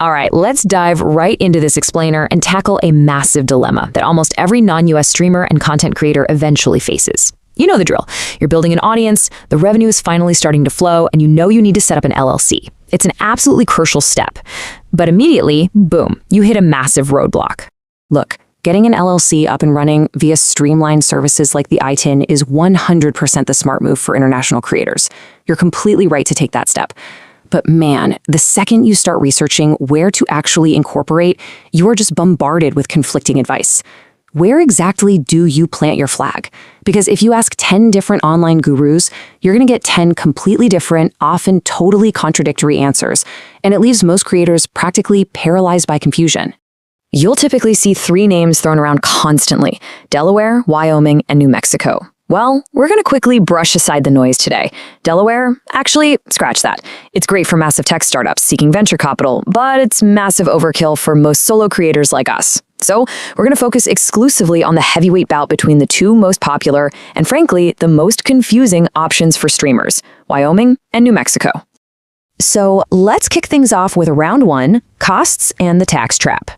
All right, let's dive right into this explainer and tackle a massive dilemma that almost every non-US streamer and content creator eventually faces. You know the drill. You're building an audience, the revenue is finally starting to flow, and you know you need to set up an LLC. It's an absolutely crucial step. But immediately, boom, you hit a massive roadblock. Look, getting an LLC up and running via streamlined services like the ITIN is 100% the smart move for international creators. You're completely right to take that step. But man, the second you start researching where to actually incorporate, you are just bombarded with conflicting advice. Where exactly do you plant your flag? Because if you ask 10 different online gurus, you're going to get 10 completely different, often totally contradictory answers, and it leaves most creators practically paralyzed by confusion. You'll typically see 3 names thrown around constantly: Delaware, Wyoming, and New Mexico. Well, we're going to quickly brush aside the noise today. Delaware? Actually, scratch that. It's great for massive tech startups seeking venture capital, but it's massive overkill for most solo creators like us. So we're going to focus exclusively on the heavyweight bout between the 2 most popular and, frankly, the most confusing options for streamers: Wyoming and New Mexico. So let's kick things off with round 1, costs and the tax trap.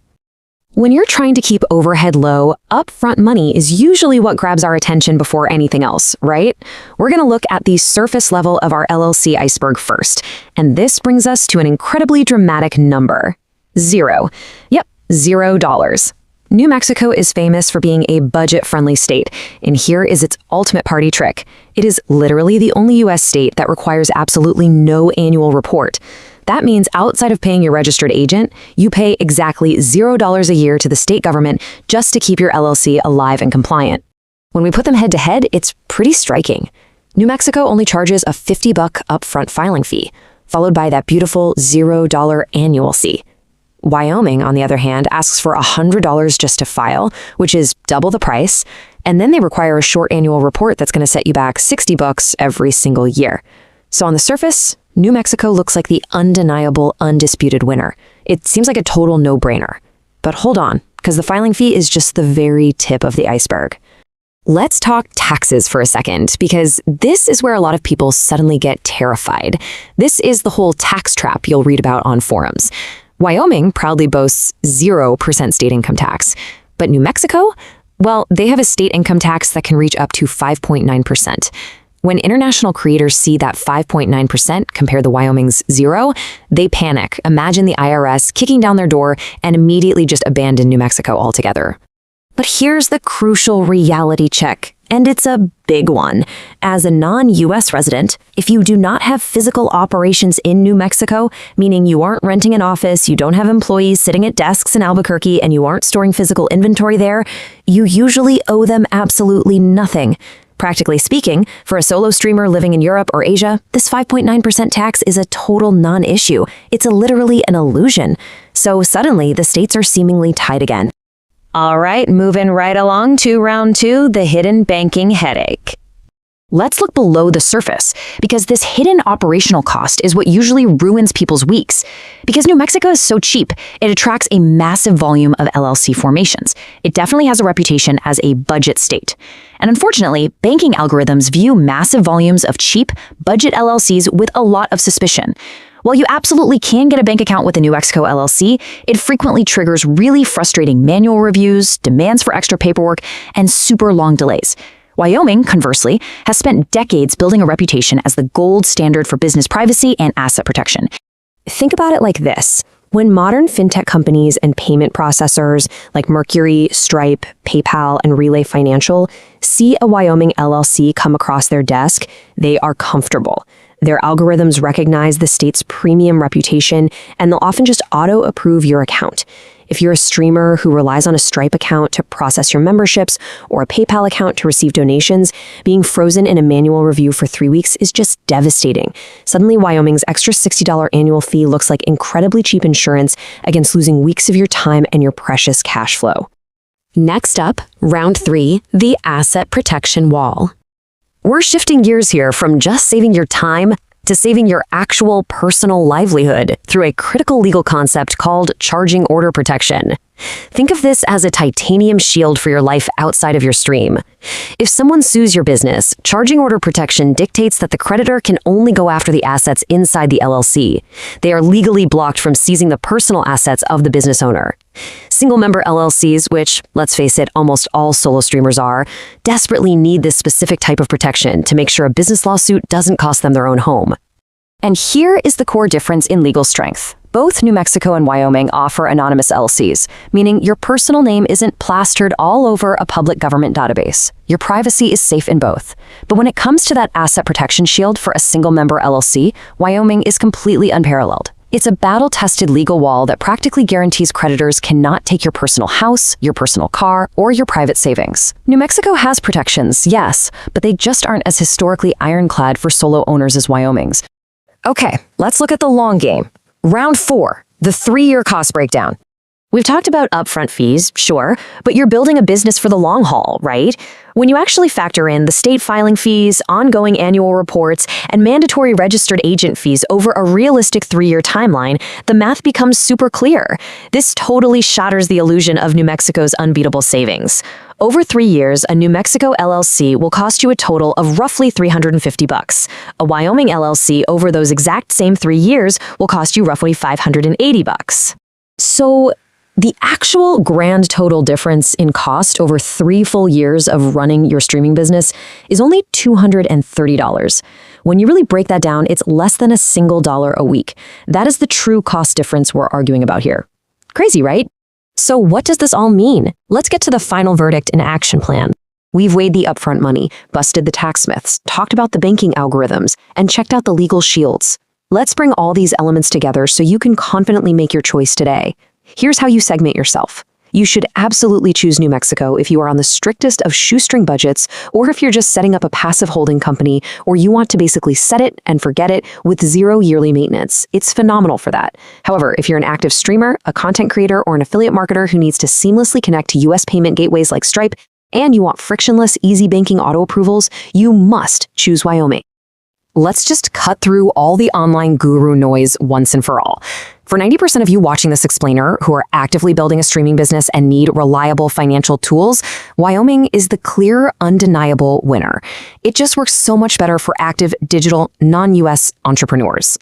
When you're trying to keep overhead low, upfront money is usually what grabs our attention before anything else, right? We're going to look at the surface level of our LLC iceberg first, and this brings us to an incredibly dramatic number: 0. Yep, $0. New Mexico is famous for being a budget-friendly state, and here is its ultimate party trick. It is literally the only U.S. state that requires absolutely no annual report. That means outside of paying your registered agent, you pay exactly $0 a year to the state government just to keep your LLC alive and compliant. When we put them head to head, it's pretty striking. New Mexico only charges a $50 upfront filing fee, followed by that beautiful $0 annual fee. Wyoming, on the other hand, asks for $100 just to file, which is double the price, and then they require a short annual report that's going to set you back $60 every single year. So on the surface, New Mexico looks like the undeniable, undisputed winner. It seems like a total no-brainer. But hold on, because the filing fee is just the very tip of the iceberg. Let's talk taxes for a second, because this is where a lot of people suddenly get terrified. This is the whole tax trap you'll read about on forums. Wyoming proudly boasts 0% state income tax, but New Mexico? Well, they have a state income tax that can reach up to 5.9%. When international creators see that 5.9% compare to Wyoming's 0, they panic. Imagine the IRS kicking down their door and immediately just abandon New Mexico altogether. But here's the crucial reality check, and it's a big one. As a non-US resident, if you do not have physical operations in New Mexico, meaning you aren't renting an office, you don't have employees sitting at desks in Albuquerque, and you aren't storing physical inventory there, you usually owe them absolutely nothing. Practically speaking, for a solo streamer living in Europe or Asia, this 5.9% tax is a total non-issue. It's literally an illusion. So suddenly, the states are seemingly tied again. All right, moving right along to round 2, the hidden banking headache. Let's look below the surface, because this hidden operational cost is what usually ruins people's weeks. Because New Mexico is so cheap, it attracts a massive volume of LLC formations. It definitely has a reputation as a budget state. And unfortunately, banking algorithms view massive volumes of cheap, budget LLCs with a lot of suspicion. While you absolutely can get a bank account with a New Mexico LLC, it frequently triggers really frustrating manual reviews, demands for extra paperwork, and super long delays. Wyoming, conversely, has spent decades building a reputation as the gold standard for business privacy and asset protection. Think about it like this. When modern fintech companies and payment processors like Mercury, Stripe, PayPal, and Relay Financial see a Wyoming LLC come across their desk, they are comfortable. Their algorithms recognize the state's premium reputation, and they'll often just auto-approve your account. If you're a streamer who relies on a Stripe account to process your memberships or a PayPal account to receive donations, being frozen in a manual review for 3 weeks is just devastating. Suddenly, Wyoming's extra $60 annual fee looks like incredibly cheap insurance against losing weeks of your time and your precious cash flow. Next up, round 3, the asset protection wall. We're shifting gears here from just saving your time to saving your actual personal livelihood through a critical legal concept called charging order protection. Think of this as a titanium shield for your life outside of your stream. If someone sues your business, charging order protection dictates that the creditor can only go after the assets inside the LLC. They are legally blocked from seizing the personal assets of the business owner. Single-member LLCs, which, let's face it, almost all solo streamers are, desperately need this specific type of protection to make sure a business lawsuit doesn't cost them their own home. And here is the core difference in legal strength. Both New Mexico and Wyoming offer anonymous LLCs, meaning your personal name isn't plastered all over a public government database. Your privacy is safe in both. But when it comes to that asset protection shield for a single-member LLC, Wyoming is completely unparalleled. It's a battle-tested legal wall that practically guarantees creditors cannot take your personal house, your personal car, or your private savings. New Mexico has protections, yes, but they just aren't as historically ironclad for solo owners as Wyoming's. Okay, let's look at the long game. Round 4, the 3-year cost breakdown. We've talked about upfront fees, sure, but you're building a business for the long haul, right? When you actually factor in the state filing fees, ongoing annual reports, and mandatory registered agent fees over a realistic 3-year timeline, the math becomes super clear. This totally shatters the illusion of New Mexico's unbeatable savings. Over 3 years, a New Mexico LLC will cost you a total of roughly $350. A Wyoming LLC over those exact same 3 years will cost you roughly $580. So, the actual grand total difference in cost over 3 full years of running your streaming business is only $230. When you really break that down, it's less than $1 a week. That is the true cost difference we're arguing about here. Crazy, right? So what does this all mean? Let's get to the final verdict and action plan. We've weighed the upfront money, busted the tax myths, talked about the banking algorithms, and checked out the legal shields. Let's bring all these elements together so you can confidently make your choice today. Here's how you segment yourself. You should absolutely choose New Mexico if you are on the strictest of shoestring budgets, or if you're just setting up a passive holding company, or you want to basically set it and forget it with 0 yearly maintenance. It's phenomenal for that. However, if you're an active streamer, a content creator, or an affiliate marketer who needs to seamlessly connect to US payment gateways like Stripe, and you want frictionless, easy banking auto approvals, you must choose Wyoming. Let's just cut through all the online guru noise once and for all. For 90% of you watching this explainer who are actively building a streaming business and need reliable financial tools, Wyoming is the clear, undeniable winner. It just works so much better for active, digital, non-US entrepreneurs.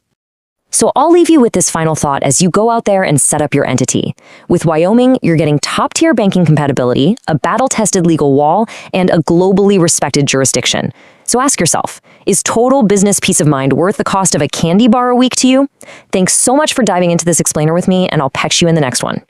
So I'll leave you with this final thought as you go out there and set up your entity. With Wyoming, you're getting top-tier banking compatibility, a battle-tested legal wall, and a globally respected jurisdiction. So ask yourself, is total business peace of mind worth the cost of a candy bar a week to you? Thanks so much for diving into this explainer with me, and I'll catch you in the next one.